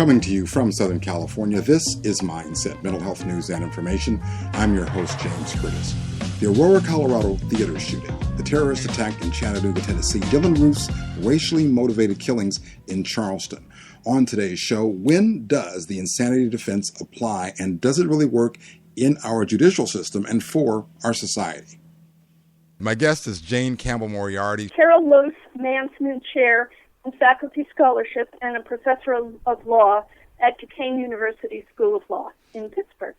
Coming to you from Southern California, this is Mindset, mental health news and information. I'm your host, James Curtis. The Aurora, Colorado theater shooting, the terrorist attack in Chattanooga, Tennessee, Dylann Roof's racially motivated killings in Charleston. On today's show, when does the insanity defense apply, and does it really work in our judicial system and for our society? My guest is Jane Campbell Moriarty, Carol Lose Mansman Chair in Faculty Scholarship and a professor of law at Duquesne University School of Law in Pittsburgh.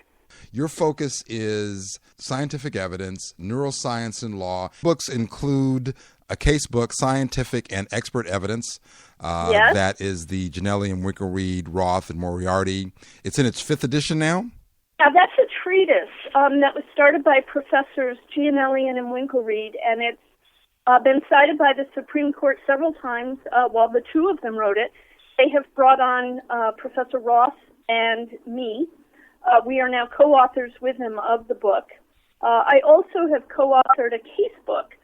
Your focus is scientific evidence, neuroscience, and law. Books include a case book, Scientific and Expert Evidence. Yes. That is the Janelli and Winkelried, Roth, and Moriarty. It's in its 5th edition now? Now, that's a treatise that was started by Professors Gianelli and Winkelried, and it's been cited by the Supreme Court several times while the two of them wrote it. They have brought on Professor Roth and me. We are now co-authors with him of the book. I also have co-authored a case book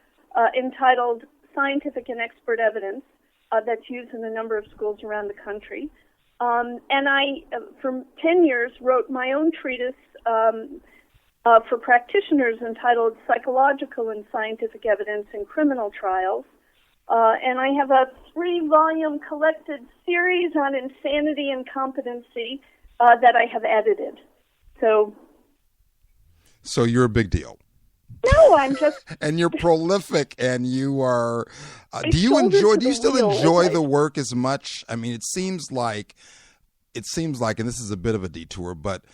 entitled Scientific and Expert Evidence that's used in a number of schools around the country. And I, for 10 years, wrote my own treatise for practitioners entitled Psychological and Scientific Evidence in Criminal Trials. And I have a 3-volume collected series on insanity and competency that I have edited. So you're a big deal. No, I'm just... And you're prolific, and you are... do you still enjoy the work as much? I mean, it seems like, and this is a bit of a detour, but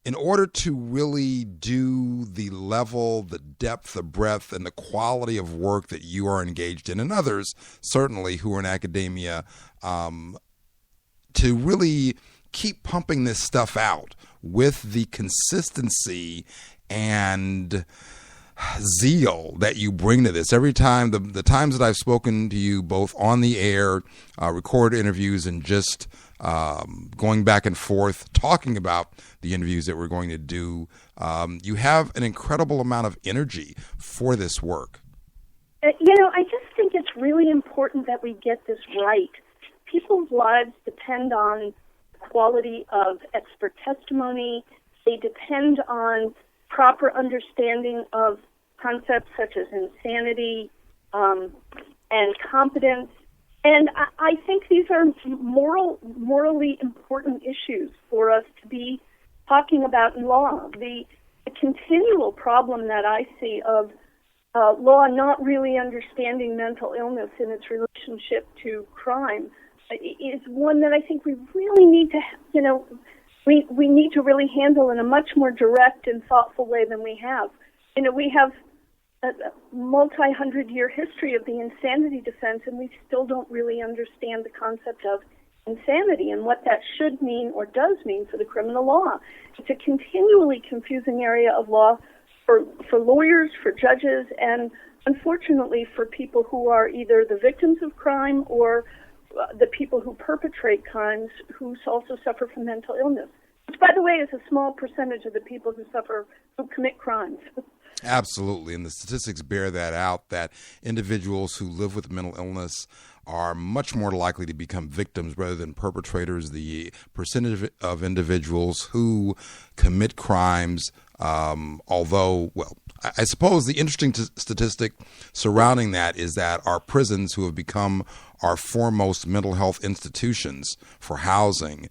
in order to really do the level, the depth, the breadth, and the quality of work that you are engaged in, and others, certainly, who are in academia, to really keep pumping this stuff out with the consistency and zeal that you bring to this. Every time, the times that I've spoken to you both on the air, recorded interviews, and just going back and forth talking about the interviews that we're going to do, you have an incredible amount of energy for this work. I just think it's really important that we get this right. People's lives depend on quality of expert testimony. They depend on proper understanding of concepts such as insanity and competence. And I think these are morally important issues for us to be talking about in law. The continual problem that I see of law not really understanding mental illness in its relationship to crime is one that I think we really need to, we need to really handle in a much more direct and thoughtful way than we have. We have a multi-hundred-year history of the insanity defense, and we still don't really understand the concept of insanity and what that should mean or does mean for the criminal law. It's a continually confusing area of law for lawyers, for judges, and unfortunately for people who are either the victims of crime or the people who perpetrate crimes who also suffer from mental illness, which, by the way, is a small percentage of the people who commit crimes. Absolutely, and the statistics bear that out, that individuals who live with mental illness are much more likely to become victims rather than perpetrators. The percentage of individuals who commit crimes, although, well, I suppose the interesting statistic surrounding that is that our prisons, who have become our foremost mental health institutions for housing,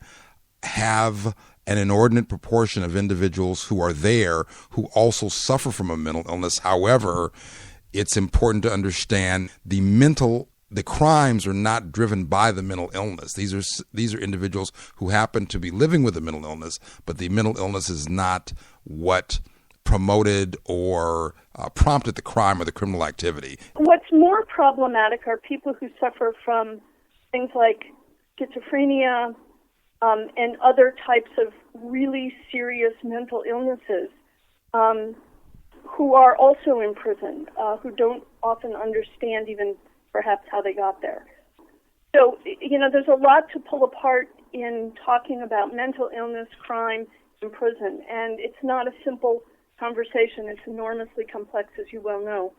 have an inordinate proportion of individuals who are there who also suffer from a mental illness. However, it's important to understand the crimes are not driven by the mental illness. These are individuals who happen to be living with a mental illness, but the mental illness is not what promoted or prompted the crime or the criminal activity. What's more problematic are people who suffer from things like schizophrenia and other types of really serious mental illnesses who are also in prison, who don't often understand even perhaps how they got there. So, there's a lot to pull apart in talking about mental illness, crime, in prison, and it's not a simple conversation. It's enormously complex, as you well know.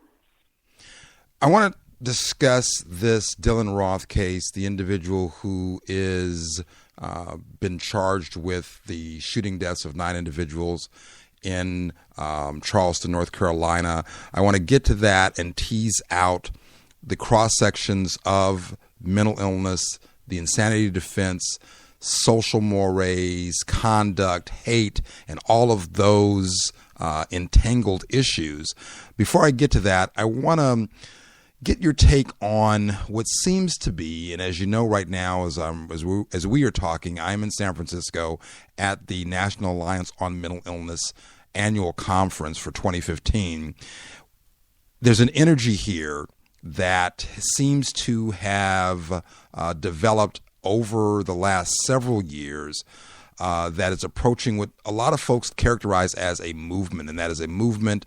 I want to discuss this Dylan Roth case, the individual who is been charged with the shooting deaths of 9 individuals in Charleston, North Carolina. I want to get to that and tease out the cross sections of mental illness, the insanity defense, social mores, conduct, hate, and all of those entangled issues. Before I get to that, I want to get your take on what seems to be, and as you know right now, as we are talking, I'm in San Francisco at the National Alliance on Mental Illness annual conference for 2015. There's an energy here that seems to have developed over the last several years that is approaching what a lot of folks characterize as a movement, and that is a movement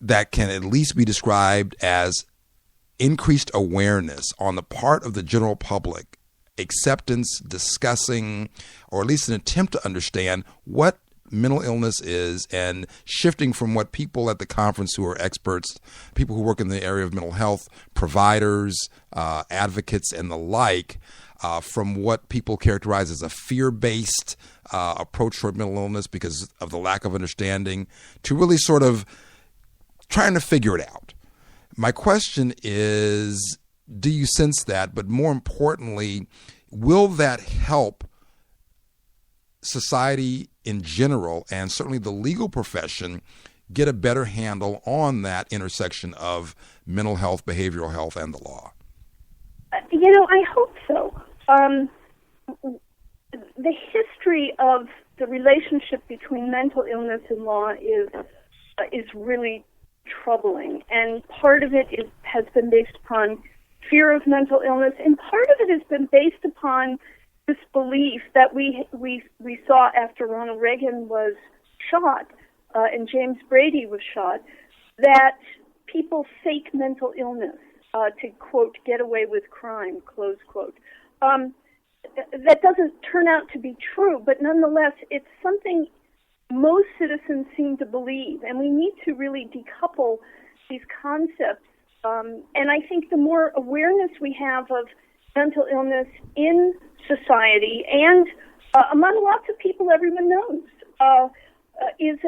that can at least be described as increased awareness on the part of the general public, acceptance, discussing, or at least an attempt to understand what mental illness is, and shifting from what people at the conference who are experts, people who work in the area of mental health, providers, advocates, and the like, from what people characterize as a fear-based approach toward mental illness because of the lack of understanding, to really sort of trying to figure it out. My question is, do you sense that? But more importantly, will that help society in general, and certainly the legal profession, get a better handle on that intersection of mental health, behavioral health, and the law? I hope so. The history of the relationship between mental illness and law is really troubling, and part of it has been based upon fear of mental illness, and part of it has been based upon this belief that we saw after Ronald Reagan was shot and James Brady was shot, that people fake mental illness to, quote, get away with crime, close quote. That doesn't turn out to be true, but nonetheless, it's something most citizens seem to believe, and we need to really decouple these concepts. And I think the more awareness we have of mental illness in society and among lots of people everyone knows is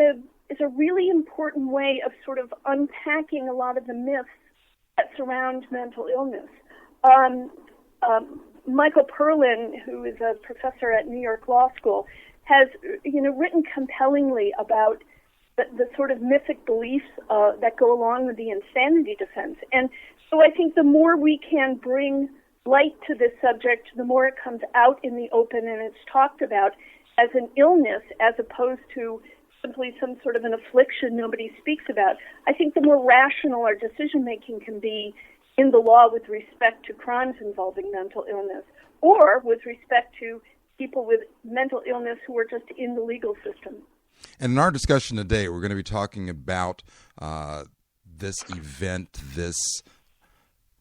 a really important way of sort of unpacking a lot of the myths that surround mental illness. Michael Perlin, who is a professor at New York Law School, has written compellingly about the sort of mythic beliefs that go along with the insanity defense. And so I think the more we can bring light to this subject, the more it comes out in the open and it's talked about as an illness as opposed to simply some sort of an affliction nobody speaks about. I think the more rational our decision-making can be in the law with respect to crimes involving mental illness, or with respect to people with mental illness who are just in the legal system. And in our discussion today, we're going to be talking about this event, this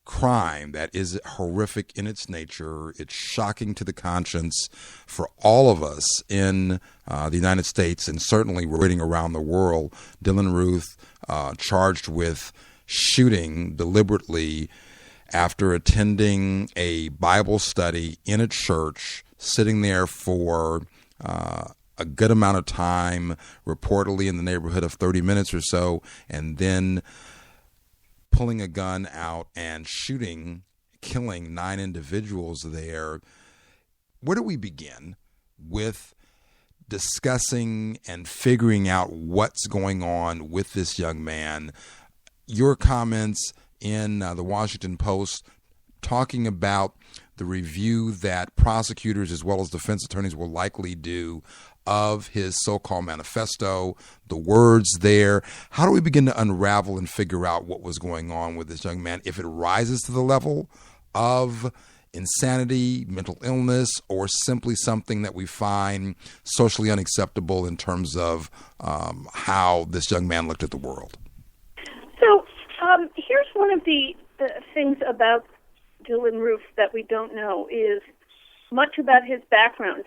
crime that is horrific in its nature. It's shocking to the conscience for all of us in the United States, and certainly we're reading around the world. Dylan Ruth charged with shooting deliberately after attending a Bible study in a church, sitting there for a good amount of time, reportedly in the neighborhood of 30 minutes or so, and then pulling a gun out and shooting, killing 9 individuals there. Where do we begin with discussing and figuring out what's going on with this young man? Your comments in the Washington Post talking about the review that prosecutors as well as defense attorneys will likely do of his so-called manifesto, the words there. How do we begin to unravel and figure out what was going on with this young man, if it rises to the level of insanity, mental illness, or simply something that we find socially unacceptable in terms of how this young man looked at the world? So here's one of the things about Dylan Ruth that we don't know is much about his background.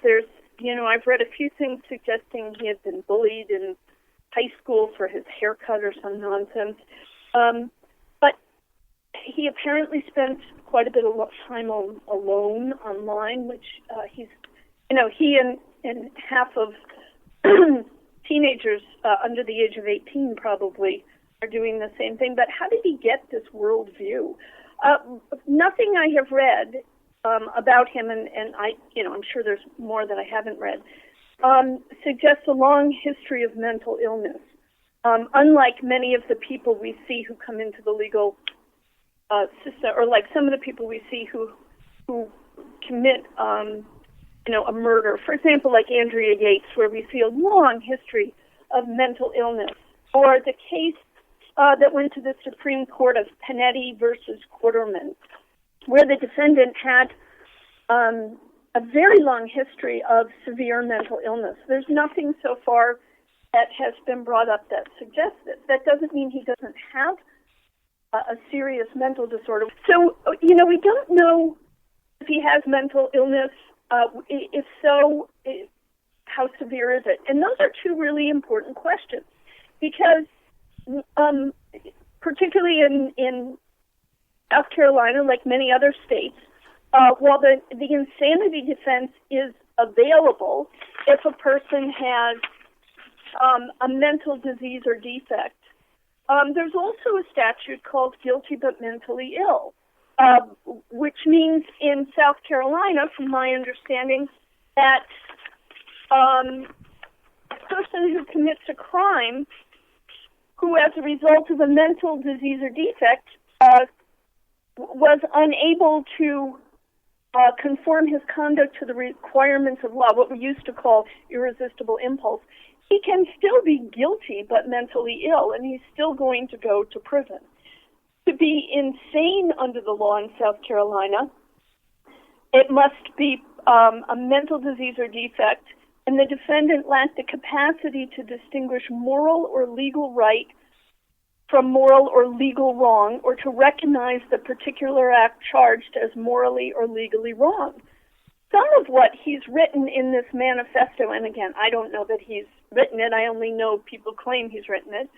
I've read a few things suggesting he had been bullied in high school for his haircut or some nonsense. But he apparently spent quite a bit of time alone online, which he and half of teenagers under the age of 18 probably are doing the same thing. But how did he get this worldview? Nothing I have read about him, and I'm sure there's more that I haven't read, suggests a long history of mental illness. Unlike many of the people we see who come into the legal system, or like some of the people we see who commit a murder, for example, like Andrea Yates, where we see a long history of mental illness, or the case that went to the Supreme Court of Panetti versus Quarterman, where the defendant had a very long history of severe mental illness. There's nothing so far that has been brought up that suggests this. That doesn't mean he doesn't have a serious mental disorder. So, we don't know if he has mental illness. If so, how severe is it? And those are two really important questions, because particularly in South Carolina, like many other states, while the insanity defense is available if a person has a mental disease or defect, there's also a statute called guilty but mentally ill, which means in South Carolina, from my understanding, that a person who commits a crime who, as a result of a mental disease or defect, was unable to conform his conduct to the requirements of law, what we used to call irresistible impulse, he can still be guilty but mentally ill, and he's still going to go to prison. To be insane under the law in South Carolina, it must be a mental disease or defect, and the defendant lacked the capacity to distinguish moral or legal right from moral or legal wrong, or to recognize the particular act charged as morally or legally wrong. Some of what he's written in this manifesto, and again, I don't know that he's written it, I only know people claim he's written it,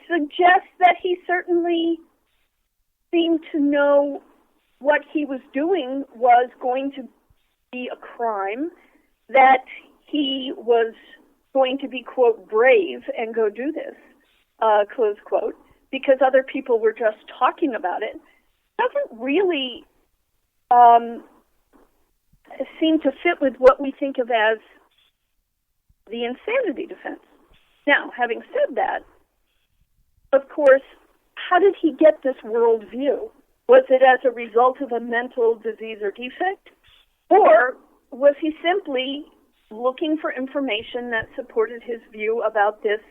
suggests that he certainly seemed to know what he was doing was going to be a crime, that he was going to be, quote, brave and go do this, close quote, because other people were just talking about it. Doesn't really seem to fit with what we think of as the insanity defense. Now, having said that, of course, how did he get this worldview? Was it as a result of a mental disease or defect? Or was he simply looking for information that supported his view about this,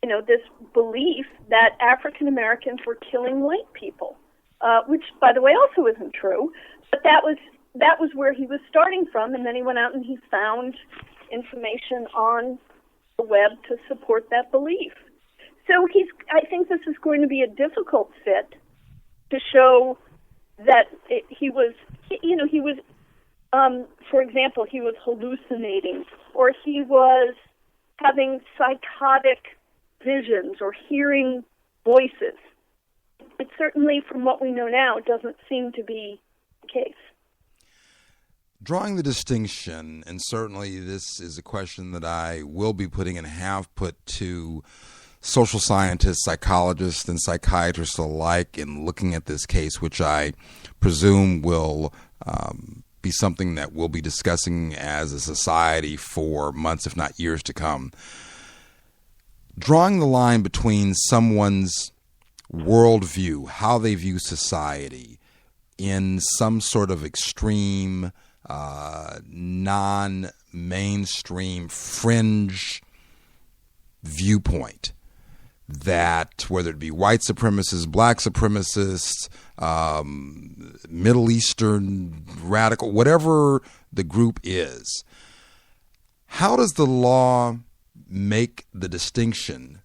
this belief that African Americans were killing white people, which, by the way, also isn't true, but that was where he was starting from, and then he went out and he found information on the web to support that belief. So I think this is going to be a difficult fit to show that he was, for example, he was hallucinating, or he was having psychotic visions or hearing voices. It certainly, from what we know now, doesn't seem to be the case. Drawing the distinction, and certainly this is a question that I will be putting and have put to social scientists, psychologists, and psychiatrists alike in looking at this case, which I presume will be something that we'll be discussing as a society for months, if not years to come. Drawing the line between someone's worldview, how they view society, in some sort of extreme, non-mainstream, fringe viewpoint, that whether it be white supremacists, black supremacists, Middle Eastern radical, whatever the group is, how does the law make the distinction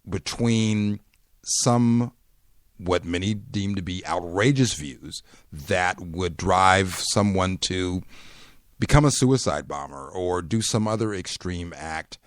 between some, what many deem to be outrageous views that would drive someone to become a suicide bomber or do some other extreme act,